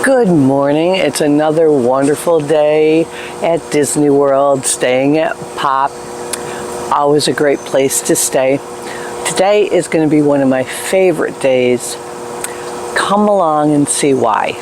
Good morning. It's another wonderful day at Disney World, staying at Pop. Always a great place to stay. Today is going to be one of my favorite days. Come along and see why.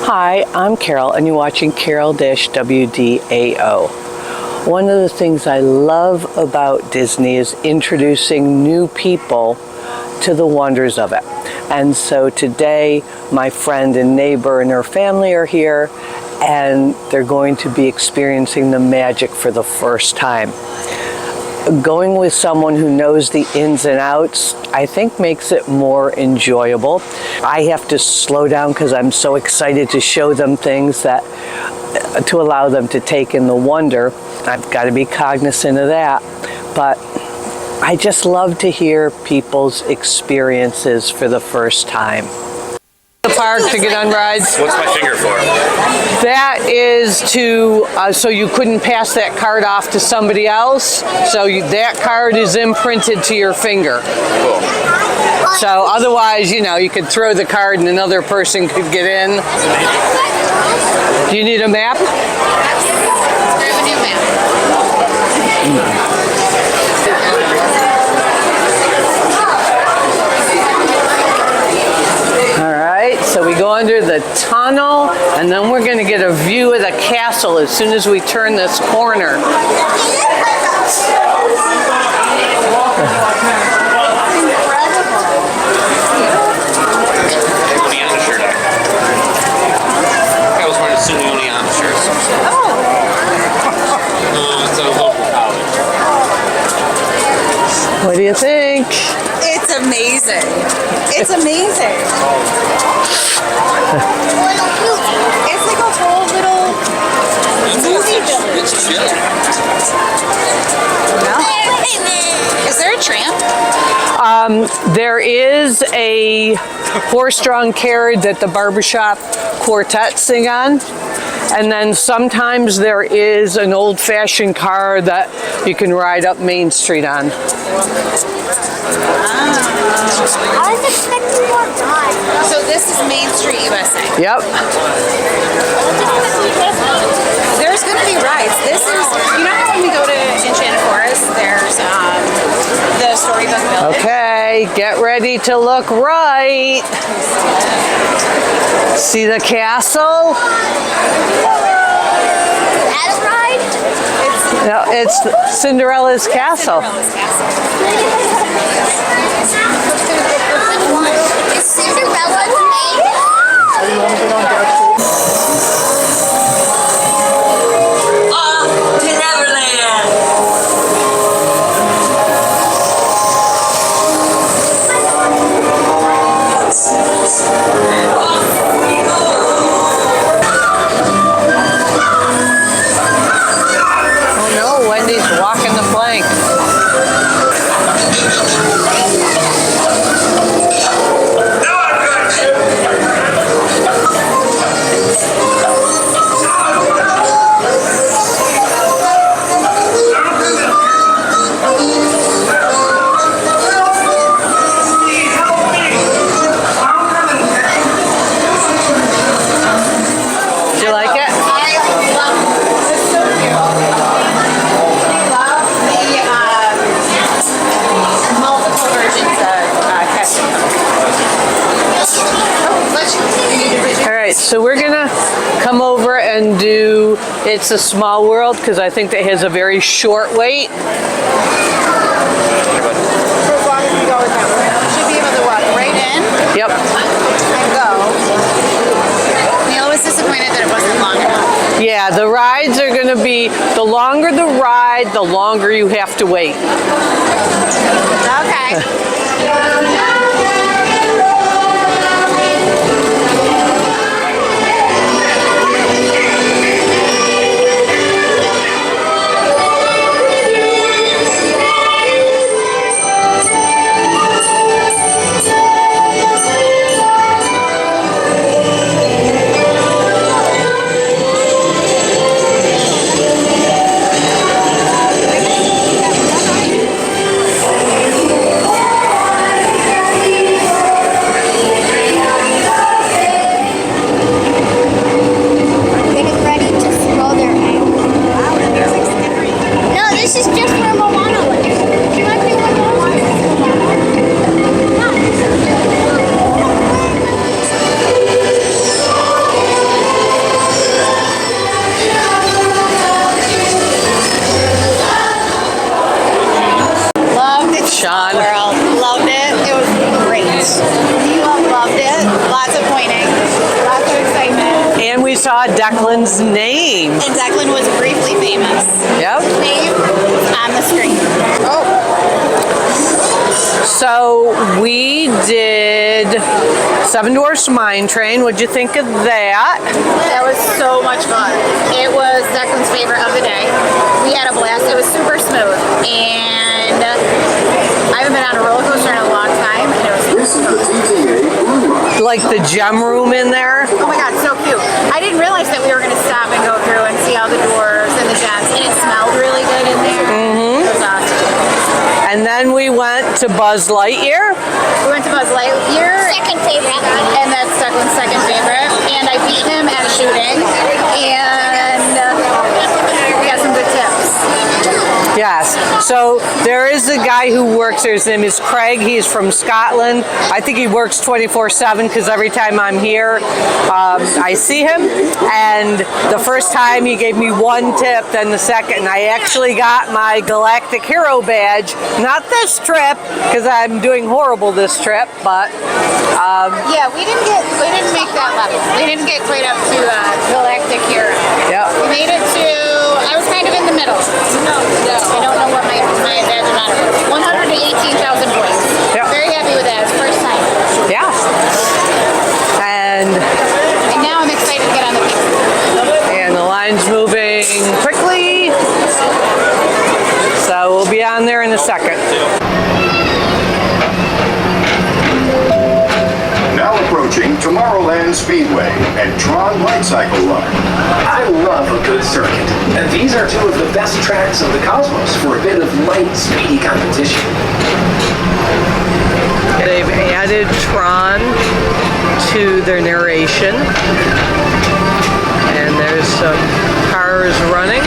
Hi, I'm Carol and you're watching CAROL-WDWAO. One of the things I love about Disney is introducing new people to the wonders of it. And so today my friend and neighbor and her family are here and they're going to be experiencing the magic for the first time. Going with someone who knows the ins and outs, I think makes it more enjoyable. I have to slow down because I'm so excited to show them things that to allow them to take in the wonder. I've got to be cognizant of that. But I just love to hear people's experiences for the first time. The park to get on rides. What's my finger for? That is to, so you couldn't pass that card off to somebody else. So that card is imprinted to your finger. Cool. So otherwise, you know, you could throw the card and another person could get in. Do you need a map? Grab a new map. So we go under the tunnel, and then we're going to get a view of the castle as soon as we turn this corner. I was wearing a Simeone shirt. It's a local college. What do you think? It's amazing. It's amazing. It's like a whole little movie village. It's chill. No. Is there a tramp? There is a horse-drawn carriage that the barbershop quartet sing on. And then sometimes there is an old-fashioned car that you can ride up Main Street on. I was expecting more rides. So this is Main Street, USA. Yep. There's going to be rides. This is, you know how when we go to Enchanted Forest, there's the Storybook Village? Okay, get ready to look right. See the castle? That ride? No, it's Cinderella's castle. Cinderella's castle. Is Cinderella's name? To Neverland! Oh no, Wendy's walking the plank. Do you like it? I love this. It's so cute. I love the multiple versions of Captain Cook. All right, so we're gonna come over and do It's a Small World because I think that has a very short wait. Should be able to walk right in Yep. and go. Neil was disappointed that it wasn't long enough. Yeah, the rides are gonna be, the longer the ride, the longer you have to wait. Okay. Sean. World. Loved it. It was great. Loved it. Lots of pointing. Lots of excitement. And we saw Declan's name. And Declan was briefly famous. Yep. Name on the screen. Oh. So we did Seven Dwarfs Mine Train. What'd you think of that? That was so much fun. It was Declan's favorite of the day. We had a blast. It was super smooth. And I haven't been on a roller coaster in a long time. And it was Like the gem room in there. oh my god, so cute. I didn't realize that we were going to stop and go through and see all the dwarves and the gems. And it smelled really good in there. It was awesome. And then we went to Buzz Lightyear. We went to Buzz Lightyear. Second favorite. And that's Declan's second favorite. And I beat him at shooting. And we got some good tips. Yes. So there is a guy who works there. His name is Craig. He's from Scotland. I think he works 24/7 because every time I'm here, I see him. And the first time he gave me one tip, then the second. And I actually got my Galactic Hero badge. Not this trip because I'm doing horrible this trip, but Yeah, we didn't make that level. We didn't get quite up to Galactic Hero. yeah. We made it to, I was kind of in the middle. I don't know what my badge amount was. 118,000 points. Yep. Very happy with that. It's first time. Yeah. And Now I'm excited to get on the pizza. And the line's moving quickly. So we'll be on there in a second. Now approaching Tomorrowland Speedway and Tron Light Cycle Run. I love a good circuit, and these are two of the best tracks of the cosmos for a bit of light, speedy competition. They've added Tron to their narration. And there's some cars running.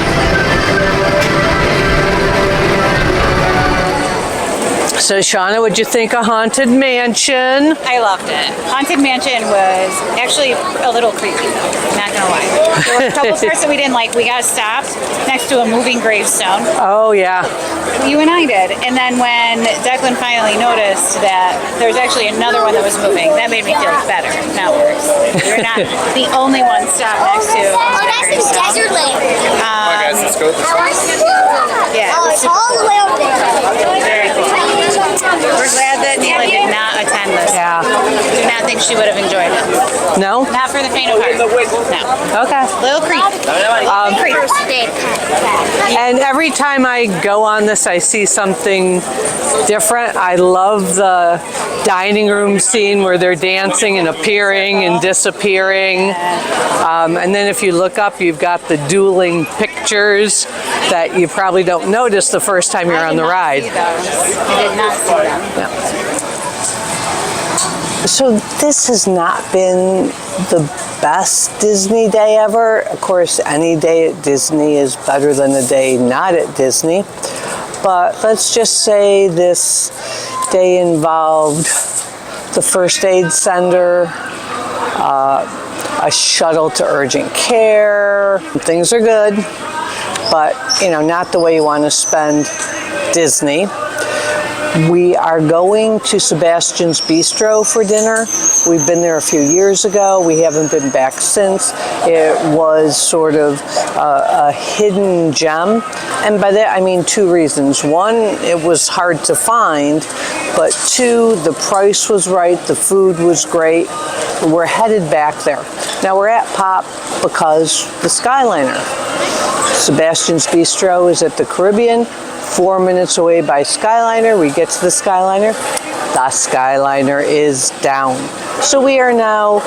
So Shauna, what'd you think of Haunted Mansion? I loved it. Haunted Mansion was actually a little creepy, though. Not gonna lie. There were a couple parts that we didn't like. We got stopped next to a moving gravestone. Oh yeah. You and I did. And then when Declan finally noticed that there was actually another one that was moving, that made me feel better, not worse. We were not the only ones stopped next to a Oh, moving that's in gravestone. Desert Land. Guys, let's go. Yeah, Oh, it was it's all the way over there. very cool. We're glad that Neela did not attend this. Yeah. Do not think she would have enjoyed it. No? Not for the faint of heart. No. Okay. Little creepy. Creepy. And every time I go on this, I see something different. I love the dining room scene where they're dancing and appearing and disappearing. And then if you look up, you've got the dueling pictures that you probably don't notice the first time you're on the ride. I did not see them. So this has not been the best Disney day ever. Of course, any day at Disney is better than a day not at Disney. But let's just say this day involved the first aid center, a shuttle to urgent care. Things are good, but you know, not the way you want to spend Disney. We are going to Sebastian's Bistro for dinner. We've been there a few years ago. We haven't been back since. It was sort of a hidden gem. And by that I mean two reasons. One, it was hard to find, but two, the price was right, the food was great. We're headed back there. Now we're at Pop because the Skyliner. Sebastian's Bistro is at the Caribbean. 4 minutes away by Skyliner. We get to the Skyliner. The Skyliner is down. So we are now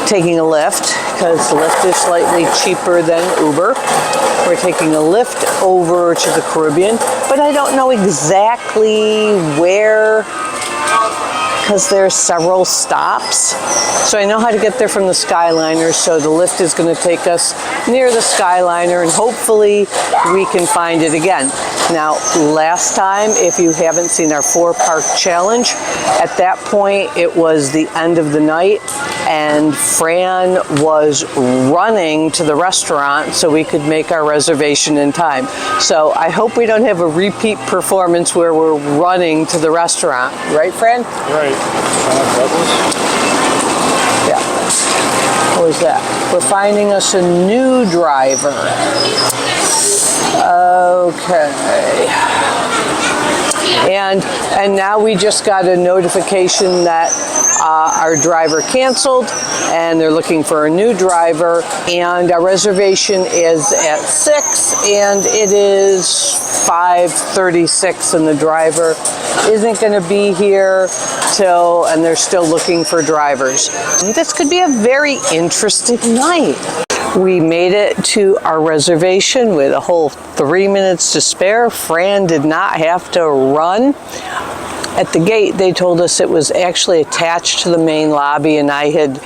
taking a Lyft because Lyft is slightly cheaper than Uber. We're taking a Lyft over to the Caribbean, but I don't know exactly where because there's several stops. So I know how to get there from the Skyliner, so the Lyft is going to take us near the Skyliner and hopefully we can find it again. Now, last time, if you haven't seen our 4-park challenge, at that point it was the end of the night and Fran was running to the restaurant so we could make our reservation in time. So I hope we don't have a repeat performance where we're running to the restaurant. Right, Fran? Right. Yeah. What was that? We're finding us a new driver. Okay. And now we just got a notification that our driver canceled and they're looking for a new driver, and our reservation is at 6 and it is 5:36 and the driver isn't going to be here till, and they're still looking for drivers. This could be a very interesting night. We made it to our reservation with a whole 3 minutes to spare. Fran did not have to run. At the gate, they told us it was actually attached to the main lobby, and I had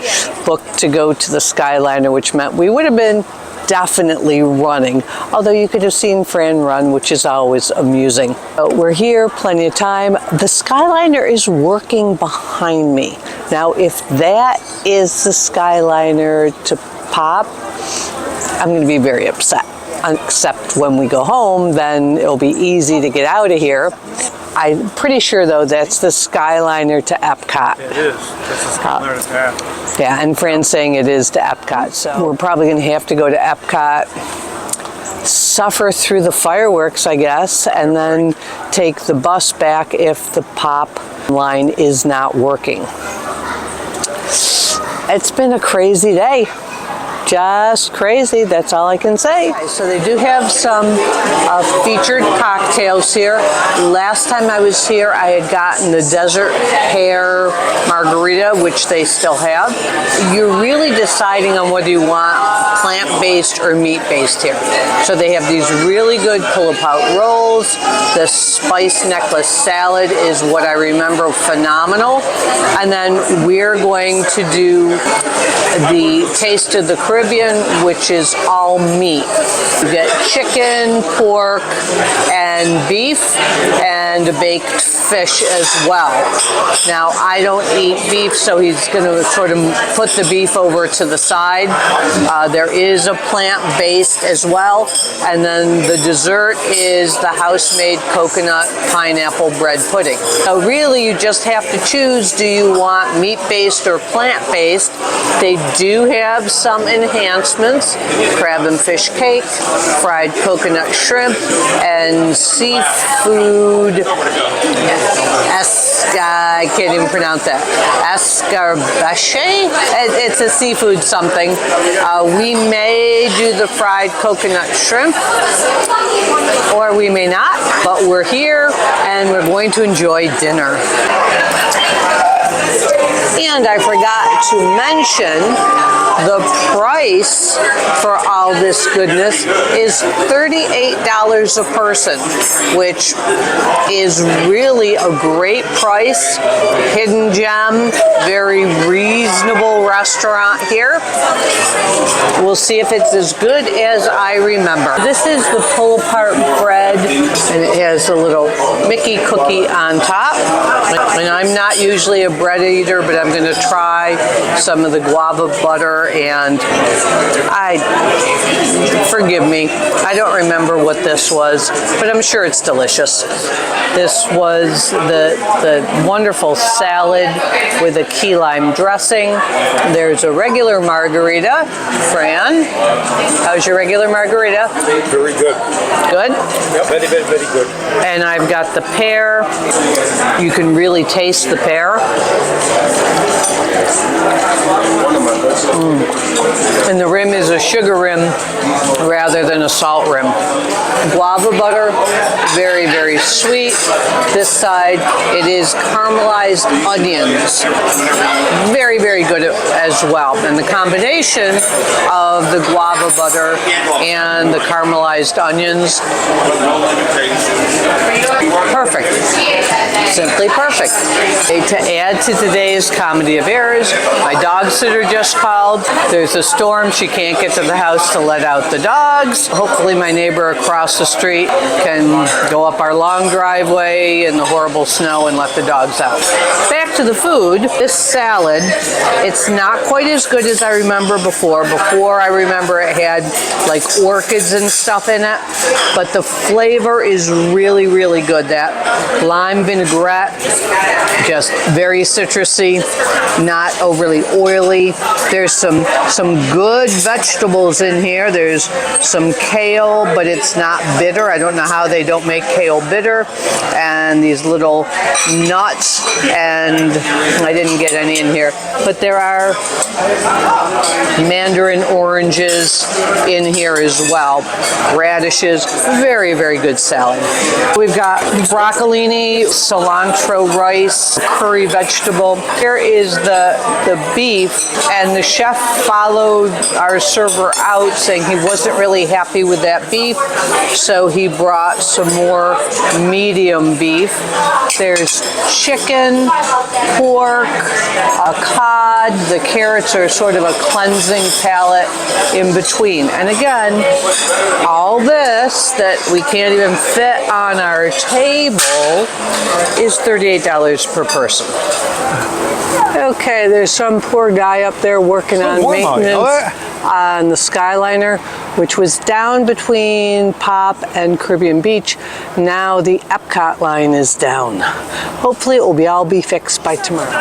booked to go to the Skyliner, which meant we would have been definitely running. Although you could have seen Fran run, which is always amusing. But we're here, plenty of time. The Skyliner is working behind me. Now, if that is the Skyliner to Pop, I'm going to be very upset. Except when we go home, then it'll be easy to get out of here. I'm pretty sure, though, that's the Skyliner to Epcot. It is. That's the Skyliner to Epcot. Yeah, and Fran's saying it is to Epcot. So we're probably going to have to go to Epcot, suffer through the fireworks, I guess, and then take the bus back if the Pop line is not working. It's been a crazy day. Just crazy, that's all I can say. So they do have some featured cocktails here. Last time I was here, I had gotten the Desert Pear Margarita, which they still have. You're really deciding on whether you want plant-based or meat-based here. So they have these really good pull-apart rolls. The spice necklace salad is what I remember phenomenal. And then we're going to do the Taste of the Caribbean, which is all meat. You get chicken, pork, and beef, and a baked fish as well. Now, I don't eat beef, so he's going to sort of put the beef over to the side. There is a plant-based as well, and then the dessert is the house-made coconut pineapple bread pudding. So really, you just have to choose, do you want meat-based or plant-based? They do have some enhancements: crab and fish cake, fried coconut shrimp, and seafood. I can't even pronounce that. Escarbache? It's a seafood something. We may do the fried coconut shrimp, or we may not, but we're here and we're going to enjoy dinner. And I forgot to mention the price for all this goodness is $38 a person, which is really a great price. Hidden gem, very reasonable restaurant here. We'll see if it's as good as I remember. This is the pull-apart bread, and it has a little Mickey cookie on top. And I'm not usually a bread eater, but I'm going to try some of the guava butter there, and forgive me, I don't remember what this was, but I'm sure it's delicious. This was the wonderful salad with a key lime dressing. There's a regular margarita. Fran, how's your regular margarita? Very good. Good? Yep. Very, very, very good. And I've got the pear. You can really taste the pear. And the rim is a sugar rim rather than a salt rim. Guava butter, very, very sweet. This side, it is caramelized onions. Very, very good as well. And the combination of the guava butter and the caramelized onions, perfect. Simply perfect. To add to today's comedy of errors, my dog sitter just called. There's a storm. She can't get to the house to let out the dogs. Hopefully my neighbor across the street can go up our long driveway in the horrible snow and let the dogs out. Back to the food. This salad, it's not quite as good as I remember before. Before, I remember it had like orchids and stuff in it, but the flavor is really, really good. That lime vinaigrette, just very citrusy, not overly oily. There's some good vegetables in here. There's some kale, but it's not bitter. I don't know how they don't make kale bitter. And these little nuts, and I didn't get any in here, but there are mandarin oranges in here as well. Radishes, very, very good salad. We've got broccolini, cilantro rice, curry vegetable. Here is the beef, and the chef followed our server out saying he wasn't really happy with that beef, so he brought some more medium beef. There's chicken, pork, a cod. The carrots are sort of a cleansing palate in between. And again, all this that we can't even fit on our table is $38 per person. Okay, there's some poor guy up there working on maintenance on the Skyliner, which was down between Pop and Caribbean Beach. Now the Epcot line is down. Hopefully it will all be fixed by tomorrow.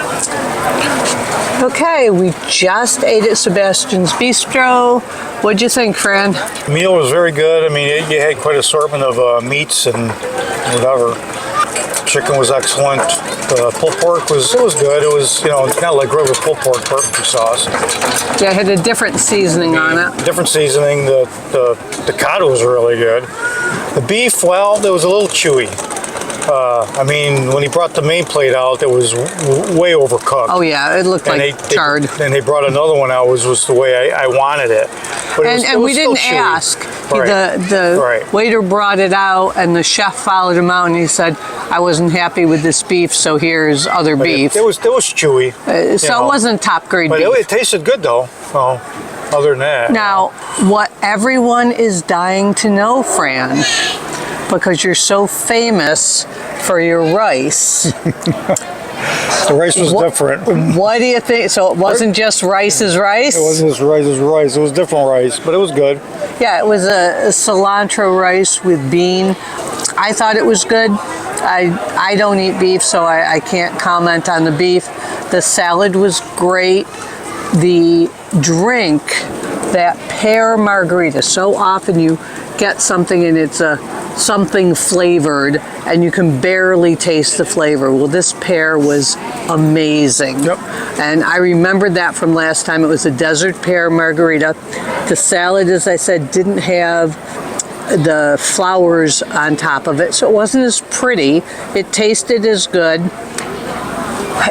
Okay, we just ate at Sebastian'S Bistro. What'd you think, Fran? The meal was very good. I mean, you had quite an assortment of meats and whatever. Chicken was excellent. Pulled pork was good. It was, you know, kind of like regular pulled pork, barbecue sauce. Yeah, it had a different seasoning on it. Different seasoning. The cod was really good. The beef, well, it was a little chewy. I mean, when he brought the main plate out, it was way overcooked. Oh yeah, it looked like charred. And they brought another one out, was the way I wanted it. But and we didn't ask. Right. The waiter brought it out, and the chef followed him out, and he said, "I wasn't happy with this beef, so here's other beef." It was chewy. So it wasn't top grade beef. But it tasted good though. Well, other than that. Now, what everyone is dying to know, Fran, because you're so famous for your rice. The rice was different. What do you think? So it wasn't just rice is rice? It wasn't just rice is rice. It was different rice, but it was good. Yeah, it was a cilantro rice with bean. I thought it was good. I don't eat beef, so I can't comment on the beef. The salad was great. The drink, that pear margarita, so often you get something and it's something flavored and you can barely taste the flavor. Well, this pear was amazing. Yep. And I remembered that from last time. It was a desert pear margarita. The salad, as I said, didn't have the flowers on top of it, so it wasn't as pretty. It tasted as good.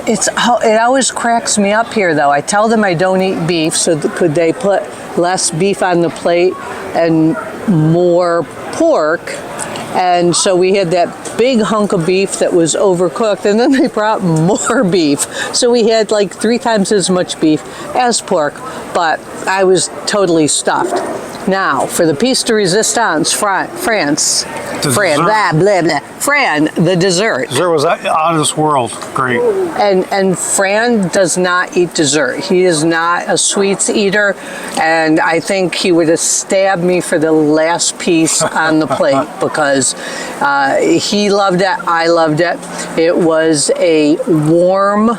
It always cracks me up here, though. I tell them I don't eat beef, so could they put less beef on the plate and more pork? And so we had that big hunk of beef that was overcooked, and then they brought more beef. So we had like 3 times as much beef as pork, but I was totally stuffed. Now, for the piece de resistance, France. Fran, blah, blah, blah. Fran, the dessert. Dessert was out of this world. Great. And Fran does not eat dessert. He is not a sweets eater, and I think he would have stabbed me for the last piece on the plate because he loved it, I loved it. It was a warm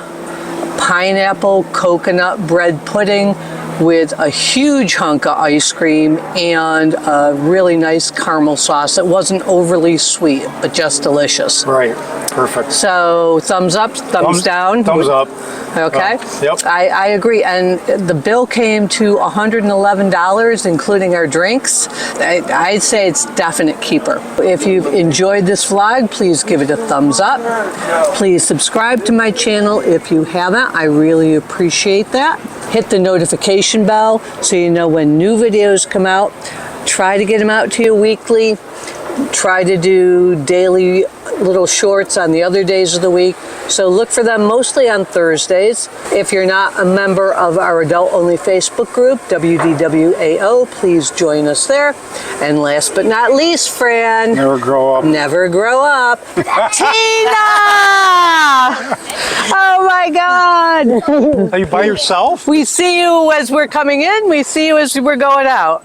pineapple coconut bread pudding with a huge hunk of ice cream and a really nice caramel sauce. It wasn't overly sweet, but just delicious. Right. Perfect. So thumbs up, thumbs down? Thumbs up. Okay. Yep. I agree. And the bill came to $111, including our drinks. I'd say it's definite keeper. If you've enjoyed this vlog, please give it a thumbs up. Please subscribe to my channel if you haven't. I really appreciate that. Hit the notification bell so you know when new videos come out. Try to get them out to you weekly. Try to do daily little shorts on the other days of the week. So look for them mostly on Thursdays. If you're not a member of our adult-only Facebook group, WDWAO, please join us there. And last but not least, Fran. Never grow up. Never grow up. Tina! Oh my God. Are you by yourself? We see you as we're coming in. We see you as we're going out.